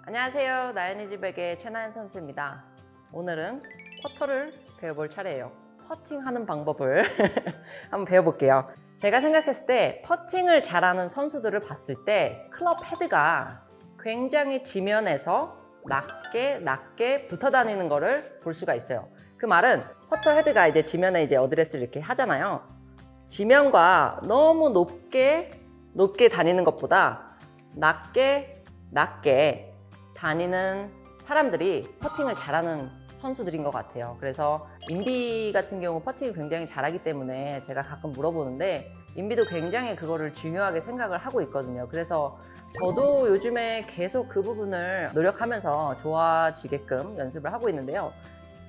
안녕하세요. 나연이 집에게 최나연 선수입니다. 오늘은 퍼터를 배워볼 차례예요. 퍼팅하는 방법을 한번 배워볼게요. 제가 생각했을 때 퍼팅을 잘하는 선수들을 봤을 때 클럽 헤드가 굉장히 지면에서 낮게 붙어 다니는 거를 볼 수가 있어요. 그 말은 퍼터 헤드가 이제 지면에 이제 어드레스를 이렇게 하잖아요. 지면과 너무 높게 다니는 것보다 낮게 다니는 사람들이 퍼팅을 잘하는 선수들인 것 같아요. 그래서 인비 같은 경우 퍼팅을 굉장히 잘하기 때문에 제가 가끔 물어보는데 인비도 굉장히 그거를 중요하게 생각을 하고 있거든요. 그래서 저도 요즘에 계속 그 부분을 노력하면서 좋아지게끔 연습을 하고 있는데요.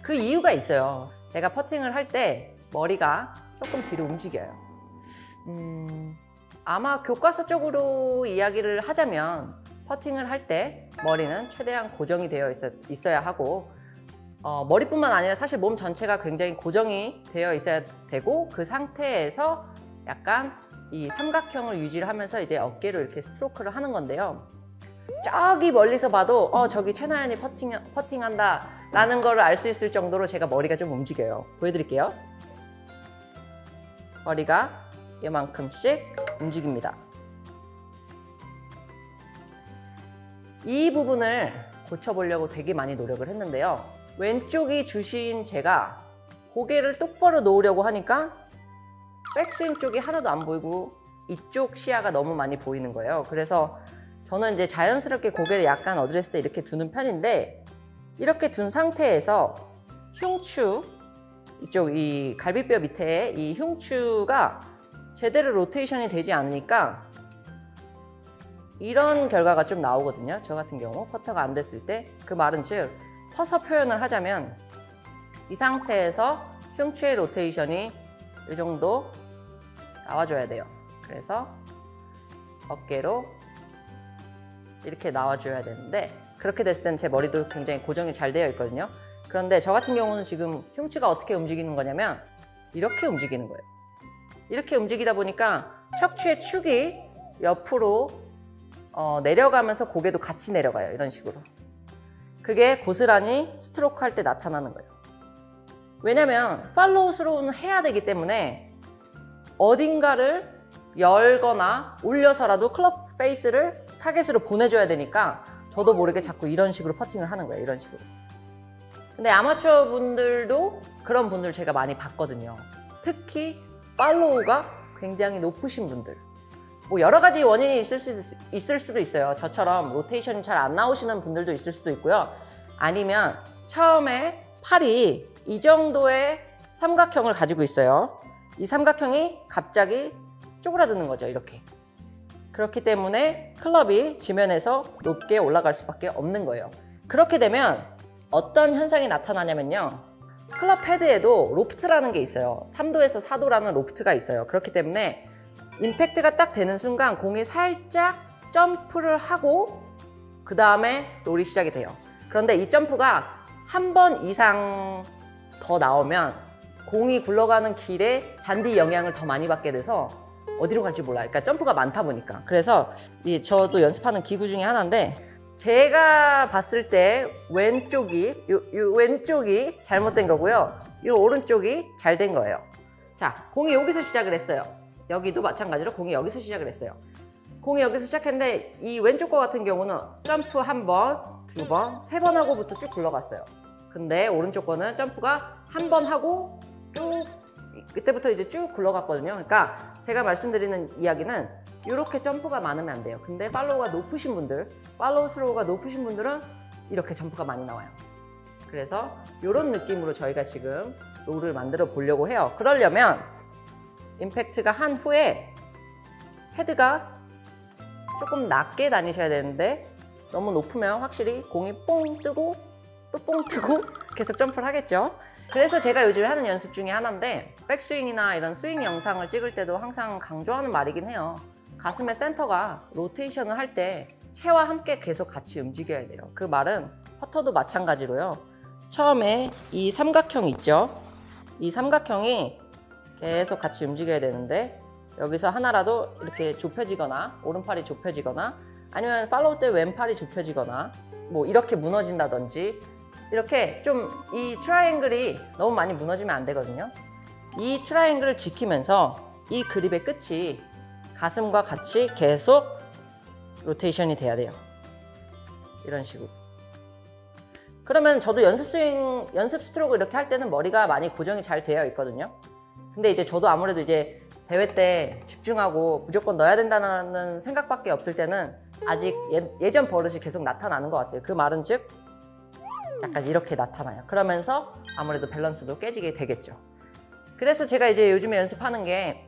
그 이유가 있어요. 제가 퍼팅을 할 때 머리가 조금 뒤로 움직여요. 아마 교과서 쪽으로 이야기를 하자면 퍼팅을 할 때 머리는 최대한 고정이 되어 있어야 하고 머리뿐만 아니라 사실 몸 전체가 굉장히 고정이 되어 있어야 되고 그 상태에서 약간 이 삼각형을 유지를 하면서 이제 어깨로 이렇게 스트로크를 하는 건데요. 저기 멀리서 봐도 저기 최나연이 퍼팅한다 라는 걸 알 수 있을 정도로 제가 머리가 좀 움직여요. 보여드릴게요. 머리가 이만큼씩 움직입니다. 이 부분을 고쳐보려고 되게 많이 노력을 했는데요. 왼쪽이 주신 제가 고개를 똑바로 놓으려고 하니까 백스윙 쪽이 하나도 안 보이고 이쪽 시야가 너무 많이 보이는 거예요. 그래서 저는 이제 자연스럽게 고개를 약간 어드레스 때 이렇게 두는 편인데 이렇게 둔 상태에서 흉추, 이쪽 이 갈비뼈 밑에 이 흉추가 제대로 로테이션이 되지 않으니까 이런 결과가 좀 나오거든요. 저 같은 경우 퍼터가 안 됐을 때 그 말은 즉 서서 표현을 하자면 이 상태에서 흉추의 로테이션이 이 정도 나와줘야 돼요. 그래서 어깨로 이렇게 나와줘야 되는데 그렇게 됐을 때는 제 머리도 굉장히 고정이 잘 되어 있거든요. 그런데 저 같은 경우는 지금 흉추가 어떻게 움직이는 거냐면 이렇게 움직이는 거예요. 이렇게 움직이다 보니까 척추의 축이 옆으로 내려가면서 고개도 같이 내려가요. 이런 식으로. 그게 고스란히 스트로크 할 때 나타나는 거예요. 왜냐면 팔로우 스로우는 해야 되기 때문에 어딘가를 열거나 올려서라도 클럽 페이스를 타겟으로 보내줘야 되니까 저도 모르게 자꾸 이런 식으로 퍼팅을 하는 거예요. 이런 식으로. 근데 아마추어 분들도 그런 분들 제가 많이 봤거든요. 특히 팔로우가 굉장히 높으신 분들. 뭐 여러 가지 원인이 있을 수도 있어요. 저처럼 로테이션이 잘 안 나오시는 분들도 있을 수도 있고요. 아니면 처음에 팔이 이 정도의 삼각형을 가지고 있어요. 이 삼각형이 갑자기 쪼그라드는 거죠. 이렇게. 그렇기 때문에 클럽이 지면에서 높게 올라갈 수밖에 없는 거예요. 그렇게 되면 어떤 현상이 나타나냐면요. 클럽 헤드에도 로프트라는 게 있어요. 3도에서 4도라는 로프트가 있어요. 그렇기 때문에 임팩트가 딱 되는 순간 공이 살짝 점프를 하고 그 다음에 롤이 시작이 돼요. 그런데 이 점프가 한 번 이상 더 나오면 공이 굴러가는 길에 잔디 영향을 더 많이 받게 돼서 어디로 갈지 몰라요. 그러니까 점프가 많다 보니까. 그래서 저도 연습하는 기구 중에 하나인데 제가 봤을 때 왼쪽이 왼쪽이 잘못된 거고요. 이 오른쪽이 잘 된 거예요. 자, 공이 여기서 시작을 했어요. 여기도 마찬가지로 공이 여기서 시작을 했어요. 공이 여기서 시작했는데 이 왼쪽 거 같은 경우는 점프 한 번, 두 번, 세 번 하고부터 쭉 굴러갔어요. 근데 오른쪽 거는 점프가 한 번 하고 쭉 그때부터 이제 쭉 굴러갔거든요. 그러니까 제가 말씀드리는 이야기는 이렇게 점프가 많으면 안 돼요. 근데 팔로우가 높으신 분들, 팔로우 스로우가 높으신 분들은 이렇게 점프가 많이 나와요. 그래서 이런 느낌으로 저희가 지금 롤을 만들어 보려고 해요. 그러려면 임팩트가 한 후에 헤드가 조금 낮게 다니셔야 되는데 너무 높으면 확실히 공이 뽕 뜨고 또 뽕 뜨고 계속 점프를 하겠죠. 그래서 제가 요즘 하는 연습 중에 하나인데 백스윙이나 이런 스윙 영상을 찍을 때도 항상 강조하는 말이긴 해요. 가슴의 센터가 로테이션을 할 때 체와 함께 계속 같이 움직여야 돼요. 그 말은 퍼터도 마찬가지로요. 처음에 이 삼각형 있죠? 이 삼각형이 계속 같이 움직여야 되는데 여기서 하나라도 이렇게 좁혀지거나 오른팔이 좁혀지거나 아니면 팔로우 때 왼팔이 좁혀지거나 뭐 이렇게 무너진다든지 이렇게 좀 이 트라이앵글이 너무 많이 무너지면 안 되거든요. 이 트라이앵글을 지키면서 이 그립의 끝이 가슴과 같이 계속 로테이션이 돼야 돼요. 이런 식으로. 그러면 저도 연습 스윙, 연습 스트로크 이렇게 할 때는 머리가 많이 고정이 잘 되어 있거든요. 근데 이제 저도 아무래도 이제 대회 때 집중하고 무조건 넣어야 된다는 생각밖에 없을 때는 아직 예전 버릇이 계속 나타나는 것 같아요. 그 말은 즉 약간 이렇게 나타나요. 그러면서 아무래도 밸런스도 깨지게 되겠죠. 그래서 제가 이제 요즘에 연습하는 게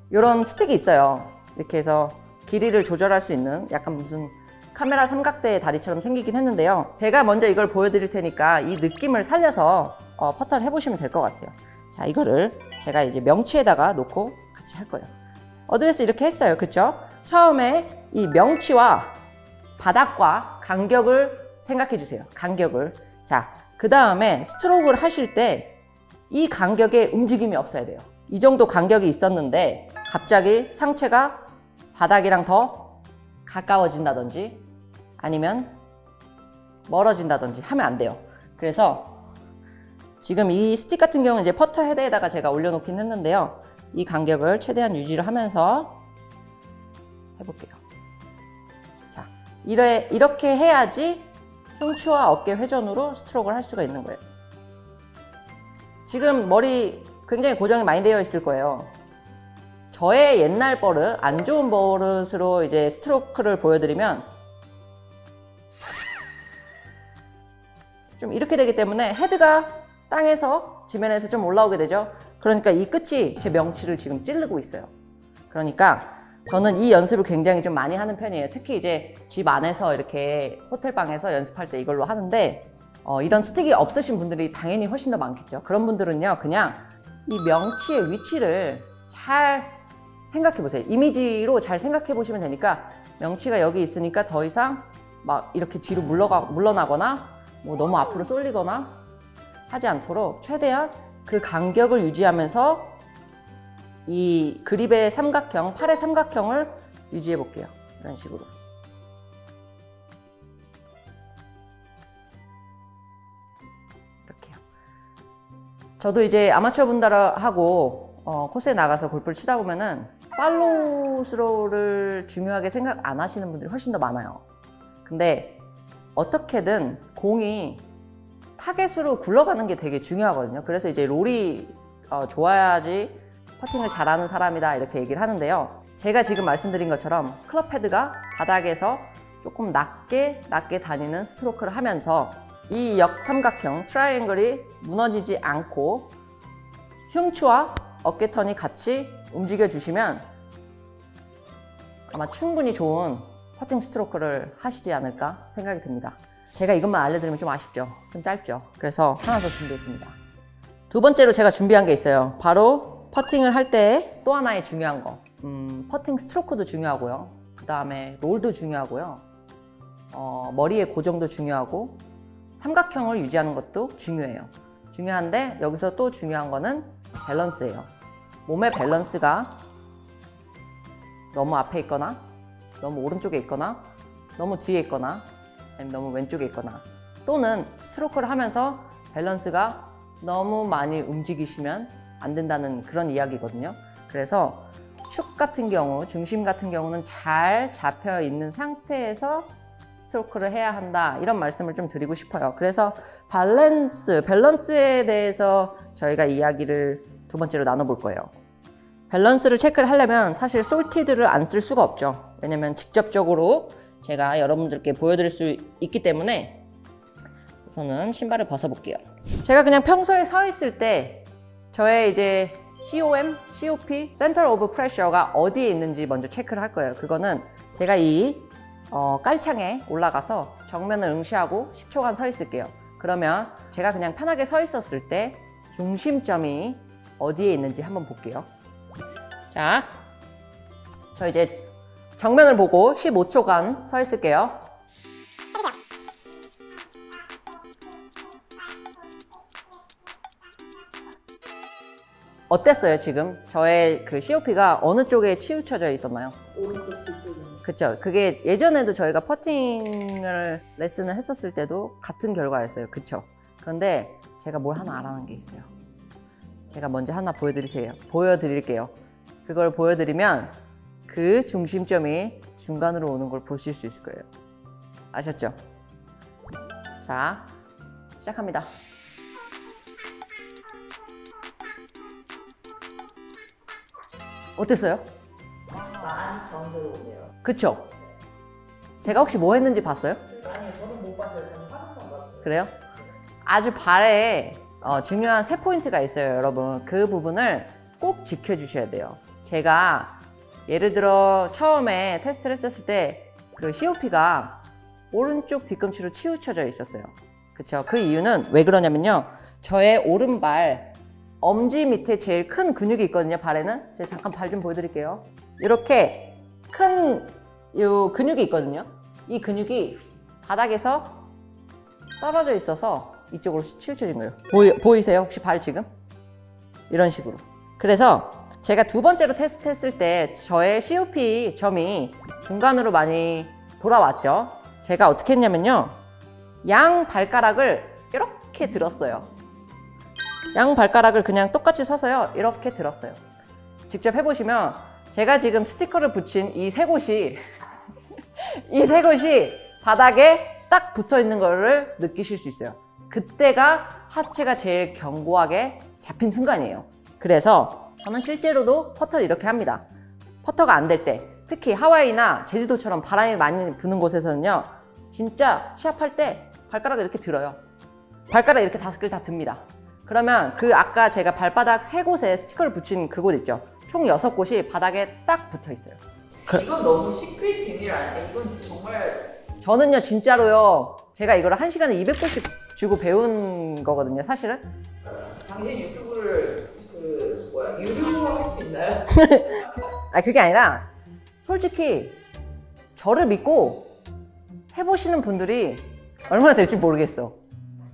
이런 스틱이 있어요. 이렇게 해서 길이를 조절할 수 있는 약간 무슨 카메라 삼각대 다리처럼 생기긴 했는데요. 제가 먼저 이걸 보여드릴 테니까 이 느낌을 살려서 퍼터를 해보시면 될 것 같아요. 자, 이거를 제가 이제 명치에다가 놓고 같이 할 거예요. 어드레스 이렇게 했어요. 그쵸? 처음에 이 명치와 바닥과 간격을 생각해 주세요. 간격을. 자, 그 다음에 스트로크를 하실 때 이 간격에 움직임이 없어야 돼요. 이 정도 간격이 있었는데 갑자기 상체가 바닥이랑 더 가까워진다든지 아니면 멀어진다든지 하면 안 돼요. 그래서 지금 이 스틱 같은 경우는 이제 퍼터 헤드에다가 제가 올려놓긴 했는데요. 이 간격을 최대한 유지를 하면서 해볼게요. 자, 이렇게 해야지 흉추와 어깨 회전으로 스트로크를 할 수가 있는 거예요. 지금 머리 굉장히 고정이 많이 되어 있을 거예요. 저의 옛날 버릇, 안 좋은 버릇으로 이제 스트로크를 보여드리면 좀 이렇게 되기 때문에 헤드가 땅에서 지면에서 좀 올라오게 되죠. 그러니까 이 끝이 제 명치를 지금 찌르고 있어요. 그러니까 저는 이 연습을 굉장히 좀 많이 하는 편이에요. 특히 이제 집 안에서 이렇게 호텔방에서 연습할 때 이걸로 하는데 이런 스틱이 없으신 분들이 당연히 훨씬 더 많겠죠. 그런 분들은요, 그냥 이 명치의 위치를 잘 생각해 보세요. 이미지로 잘 생각해 보시면 되니까 명치가 여기 있으니까 더 이상 막 이렇게 뒤로 물러나거나 뭐 너무 앞으로 쏠리거나 하지 않도록 최대한 그 간격을 유지하면서 이 그립의 삼각형, 팔의 삼각형을 유지해 볼게요. 이런 식으로. 이렇게요. 저도 이제 아마추어 분들하고 코스에 나가서 골프를 치다 보면은 팔로우 스로우를 중요하게 생각 안 하시는 분들이 훨씬 더 많아요. 근데 어떻게든 공이 타겟으로 굴러가는 게 되게 중요하거든요. 그래서 이제 롤이 좋아야지 퍼팅을 잘하는 사람이다 이렇게 얘기를 하는데요. 제가 지금 말씀드린 것처럼 클럽 헤드가 바닥에서 조금 낮게 다니는 스트로크를 하면서 이 역삼각형 트라이앵글이 무너지지 않고 흉추와 어깨턴이 같이 움직여 주시면 아마 충분히 좋은 퍼팅 스트로크를 하시지 않을까 생각이 듭니다. 제가 이것만 알려드리면 좀 아쉽죠? 좀 짧죠? 그래서 하나 더 준비했습니다. 두 번째로 제가 준비한 게 있어요. 바로 퍼팅을 할 때 또 하나의 중요한 거, 퍼팅 스트로크도 중요하고요. 그 다음에 롤도 중요하고요. 머리의 고정도 중요하고 삼각형을 유지하는 것도 중요해요. 중요한데 여기서 또 중요한 거는 밸런스예요. 몸의 밸런스가 너무 앞에 있거나 너무 오른쪽에 있거나 너무 뒤에 있거나 아니면 너무 왼쪽에 있거나 또는 스트로크를 하면서 밸런스가 너무 많이 움직이시면 안 된다는 그런 이야기거든요. 그래서 축 같은 경우, 중심 같은 경우는 잘 잡혀 있는 상태에서 스트로크를 해야 한다 이런 말씀을 좀 드리고 싶어요. 그래서 밸런스에 대해서 저희가 이야기를 두 번째로 나눠볼 거예요. 밸런스를 체크를 하려면 사실 솔티드를 안 쓸 수가 없죠. 왜냐면 직접적으로 제가 여러분들께 보여드릴 수 있기 때문에 우선은 신발을 벗어볼게요. 제가 그냥 평소에 서 있을 때 저의 이제 COM, COP, Center of Pressure가 어디에 있는지 먼저 체크를 할 거예요. 그거는 제가 이 깔창에 올라가서 정면을 응시하고 10초간 서 있을게요. 그러면 제가 그냥 편하게 서 있었을 때 중심점이 어디에 있는지 한번 볼게요. 자, 저 이제 정면을 보고 15초간 서 있을게요. 어땠어요, 지금? 저의 그 COP가 어느 쪽에 치우쳐져 있었나요? 오른쪽 뒤쪽에. 그쵸. 그게 예전에도 저희가 퍼팅을 레슨을 했었을 때도 같은 결과였어요. 그쵸. 그런데 제가 뭘 하나 알아낸 게 있어요. 제가 먼저 하나 보여드릴게요. 그걸 보여드리면 그 중심점이 중간으로 오는 걸 보실 수 있을 거예요. 아셨죠? 자, 시작합니다. 어땠어요? 많이 가운데로 오네요. 그쵸? 제가 혹시 뭐 했는지 봤어요? 아니요, 저는 못 봤어요. 저는 화면만 봤어요. 그래요? 아주 발에 중요한 세 포인트가 있어요, 여러분. 그 부분을 꼭 지켜주셔야 돼요. 제가 예를 들어 처음에 테스트를 했었을 때 그 COP가 오른쪽 뒤꿈치로 치우쳐져 있었어요. 그쵸? 그 이유는 왜 그러냐면요. 저의 오른발 엄지 밑에 제일 큰 근육이 있거든요, 발에는. 제가 잠깐 발 좀 보여드릴게요. 이렇게 큰 요 근육이 있거든요. 이 근육이 바닥에서 떨어져 있어서 이쪽으로 치우쳐진 거예요. 보이세요? 혹시 발 지금? 이런 식으로. 그래서 제가 두 번째로 테스트했을 때 저의 COP 점이 중간으로 많이 돌아왔죠. 제가 어떻게 했냐면요. 양 발가락을 이렇게 들었어요. 양 발가락을 그냥 똑같이 서서요. 이렇게 들었어요. 직접 해보시면 제가 지금 스티커를 붙인 이 세 곳이 이 세 곳이 바닥에 딱 붙어 있는 거를 느끼실 수 있어요. 그때가 하체가 제일 견고하게 잡힌 순간이에요. 그래서 저는 실제로도 퍼터를 이렇게 합니다. 퍼터가 안 될 때, 특히 하와이나 제주도처럼 바람이 많이 부는 곳에서는요, 진짜 시합할 때 발가락을 이렇게 들어요. 발가락 이렇게 5개를 다 듭니다. 그러면 그 아까 제가 발바닥 3곳에 스티커를 붙인 그곳 있죠? 총 6곳이 바닥에 딱 붙어 있어요. 이건 너무 시크릿 비밀 아니에요? 이건 정말 저는요, 진짜로요, 제가 이거를 1시간에 200불씩 주고 배운 거거든요, 사실은. 당신 유튜브를 유료로 할 수 있나요? 아, 그게 아니라 솔직히 저를 믿고 해보시는 분들이 얼마나 될지 모르겠어.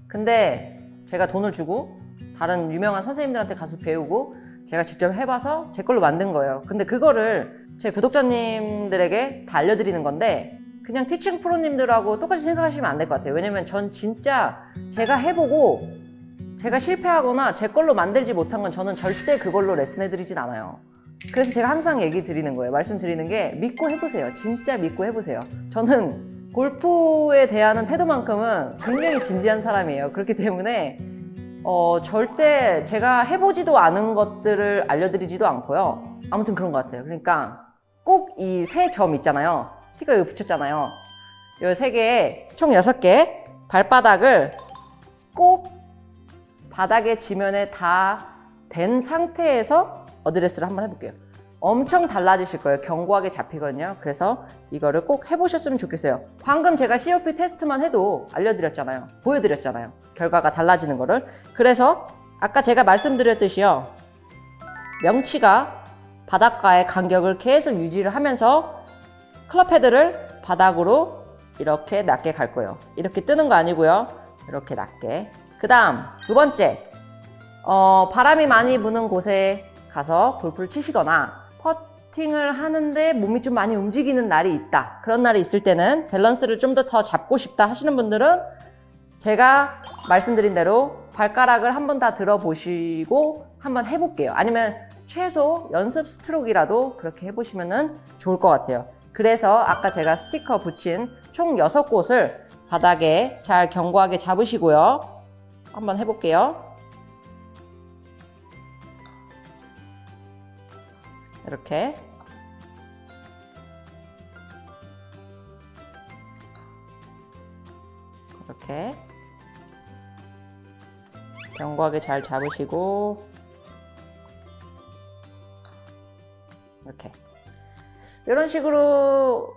근데 제가 돈을 주고 다른 유명한 선생님들한테 가서 배우고 제가 직접 해봐서 제 걸로 만든 거예요. 근데 그거를 제 구독자님들에게 다 알려드리는 건데 그냥 티칭 프로님들하고 똑같이 생각하시면 안 될 것 같아요. 왜냐면 전 진짜 제가 해보고 제가 실패하거나 제 걸로 만들지 못한 건 저는 절대 그걸로 레슨해드리진 않아요. 그래서 제가 항상 얘기 드리는 거예요. 말씀드리는 게 믿고 해보세요. 진짜 믿고 해보세요. 저는 골프에 대한 태도만큼은 굉장히 진지한 사람이에요. 그렇기 때문에 절대 제가 해보지도 않은 것들을 알려드리지도 않고요. 아무튼 그런 것 같아요. 그러니까 꼭 이 세 점 있잖아요. 스티커 여기 붙였잖아요. 이 3개에 총 6개 발바닥을 꼭 바닥에 지면에 다 된 상태에서 어드레스를 한번 해볼게요. 엄청 달라지실 거예요. 견고하게 잡히거든요. 그래서 이거를 꼭 해보셨으면 좋겠어요. 방금 제가 COP 테스트만 해도 알려드렸잖아요. 보여드렸잖아요. 결과가 달라지는 거를. 그래서 아까 제가 말씀드렸듯이요. 명치가 바닥과의 간격을 계속 유지를 하면서 클럽 헤드를 바닥으로 이렇게 낮게 갈 거예요. 이렇게 뜨는 거 아니고요. 이렇게 낮게. 그 다음 두 번째, 바람이 많이 부는 곳에 가서 골프를 치시거나 퍼팅을 하는데 몸이 좀 많이 움직이는 날이 있다. 그런 날이 있을 때는 밸런스를 좀 더 잡고 싶다 하시는 분들은 제가 말씀드린 대로 발가락을 한번 다 들어보시고 한번 해볼게요. 아니면 최소 연습 스트로크라도 그렇게 해보시면 좋을 것 같아요. 그래서 아까 제가 스티커 붙인 총 6곳을 바닥에 잘 견고하게 잡으시고요. 한번 해볼게요. 이렇게 이렇게 견고하게 잘 잡으시고 이렇게 이런 식으로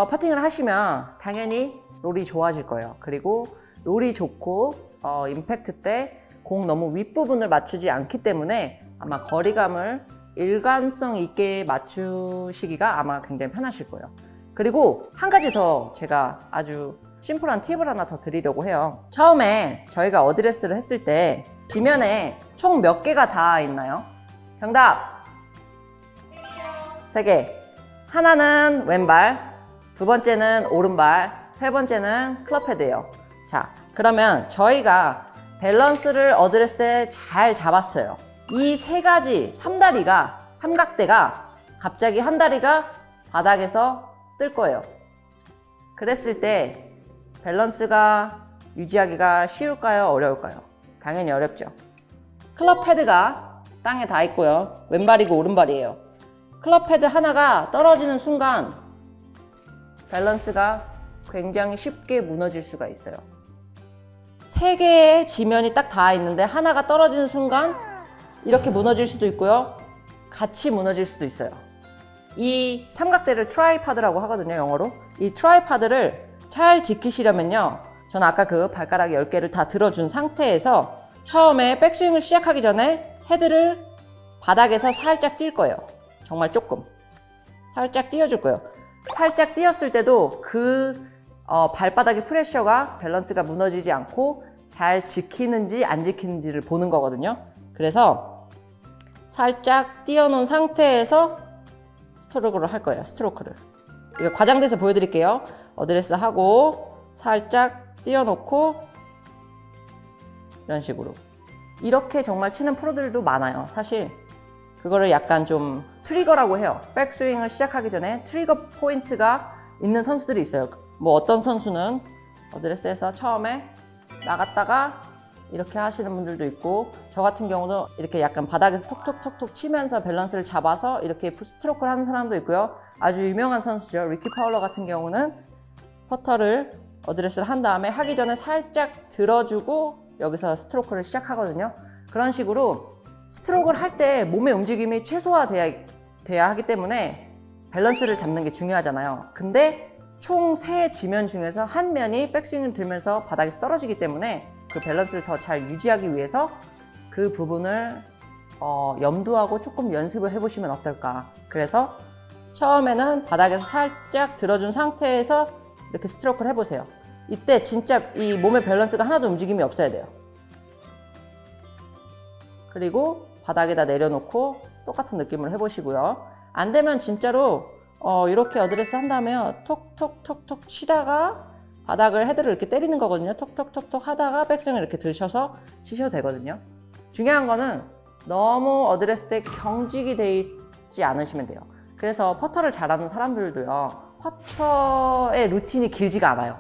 퍼팅을 하시면 당연히 롤이 좋아질 거예요. 그리고 롤이 좋고 임팩트 때 공 너무 윗부분을 맞추지 않기 때문에 아마 거리감을 일관성 있게 맞추시기가 아마 굉장히 편하실 거예요. 그리고 한 가지 더 제가 아주 심플한 팁을 하나 더 드리려고 해요. 처음에 저희가 어드레스를 했을 때 지면에 총 몇 개가 닿아 있나요? 정답! 3개. 하나는 왼발, 두 번째는 오른발, 세 번째는 클럽 헤드예요. 자, 그러면 저희가 밸런스를 어드레스 때 잘 잡았어요. 이 세 가지 삼각대가 갑자기 한 다리가 바닥에서 뜰 거예요. 그랬을 때 밸런스가 유지하기가 쉬울까요? 어려울까요? 당연히 어렵죠. 클럽 헤드가 땅에 닿아 있고요. 왼발이고 오른발이에요. 클럽 헤드 하나가 떨어지는 순간 밸런스가 굉장히 쉽게 무너질 수가 있어요. 세 개의 지면이 딱 닿아 있는데 하나가 떨어지는 순간 이렇게 무너질 수도 있고요. 같이 무너질 수도 있어요. 이 삼각대를 트라이파드라고 하거든요, 영어로. 이 트라이파드를 잘 지키시려면요. 저는 아까 그 발가락 10개를 다 들어준 상태에서 처음에 백스윙을 시작하기 전에 헤드를 바닥에서 살짝 뛸 거예요. 정말 조금. 살짝 띄워줄 거예요. 살짝 띄었을 때도 그 발바닥의 프레셔가 밸런스가 무너지지 않고 잘 지키는지 안 지키는지를 보는 거거든요. 그래서 살짝 띄워놓은 상태에서 스트로크를 할 거예요. 스트로크를. 이거 과장돼서 보여드릴게요. 어드레스 하고 살짝 띄워놓고 이런 식으로. 이렇게 정말 치는 프로들도 많아요. 사실 그거를 약간 좀 트리거라고 해요. 백스윙을 시작하기 전에 트리거 포인트가 있는 선수들이 있어요. 뭐 어떤 선수는 어드레스에서 처음에 나갔다가 이렇게 하시는 분들도 있고, 저 같은 경우도 이렇게 약간 바닥에서 톡톡톡톡 치면서 밸런스를 잡아서 이렇게 스트로크를 하는 사람도 있고요. 아주 유명한 선수죠. 리키 파울러 같은 경우는 퍼터를 어드레스를 한 다음에 하기 전에 살짝 들어주고 여기서 스트로크를 시작하거든요. 그런 식으로 스트로크를 할 때 몸의 움직임이 최소화돼야 하기 때문에 밸런스를 잡는 게 중요하잖아요. 근데 총 3지면 중에서 한 면이 백스윙을 들면서 바닥에서 떨어지기 때문에 그 밸런스를 더 잘 유지하기 위해서 그 부분을 염두하고 조금 연습을 해보시면 어떨까. 그래서 처음에는 바닥에서 살짝 들어준 상태에서 이렇게 스트로크를 해보세요. 이때 진짜 이 몸의 밸런스가 하나도 움직임이 없어야 돼요. 그리고 바닥에다 내려놓고 똑같은 느낌으로 해보시고요. 안 되면 진짜로 이렇게 어드레스 한 다음에 톡톡톡톡 치다가 바닥을 헤드를 이렇게 때리는 거거든요. 톡톡톡톡 하다가 백스윙을 이렇게 드셔서 치셔도 되거든요. 중요한 거는 너무 어드레스 때 경직이 돼 있지 않으시면 돼요. 그래서 퍼터를 잘하는 사람들도요, 퍼터의 루틴이 길지가 않아요.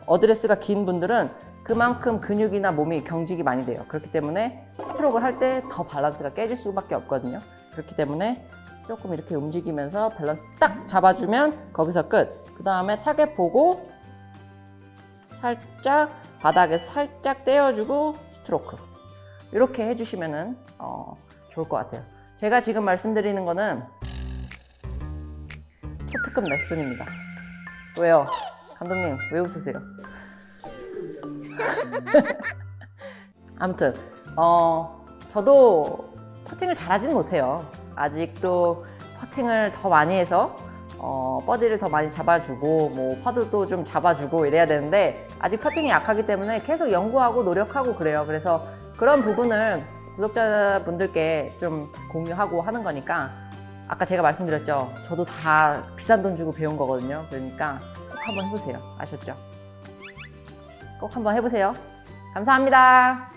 어드레스가 긴 분들은 그만큼 근육이나 몸이 경직이 많이 돼요. 그렇기 때문에 스트로크를 할 때 더 밸런스가 깨질 수밖에 없거든요. 그렇기 때문에 조금 이렇게 움직이면서 밸런스 딱 잡아주면 거기서 끝. 그 다음에 타겟 보고 살짝 바닥에서 살짝 떼어주고 스트로크. 이렇게 해주시면 좋을 것 같아요. 제가 지금 말씀드리는 거는 초특급 레슨입니다. 왜요? 감독님 왜 웃으세요? 아무튼 저도 퍼팅을 잘하지는 못해요. 아직도 퍼팅을 더 많이 해서 버디를 더 많이 잡아주고 뭐 퍼드도 좀 잡아주고 이래야 되는데 아직 퍼팅이 약하기 때문에 계속 연구하고 노력하고 그래요. 그래서 그런 부분을 구독자분들께 좀 공유하고 하는 거니까, 아까 제가 말씀드렸죠. 저도 다 비싼 돈 주고 배운 거거든요. 그러니까 꼭 한번 해보세요. 아셨죠? 꼭 한번 해보세요. 감사합니다.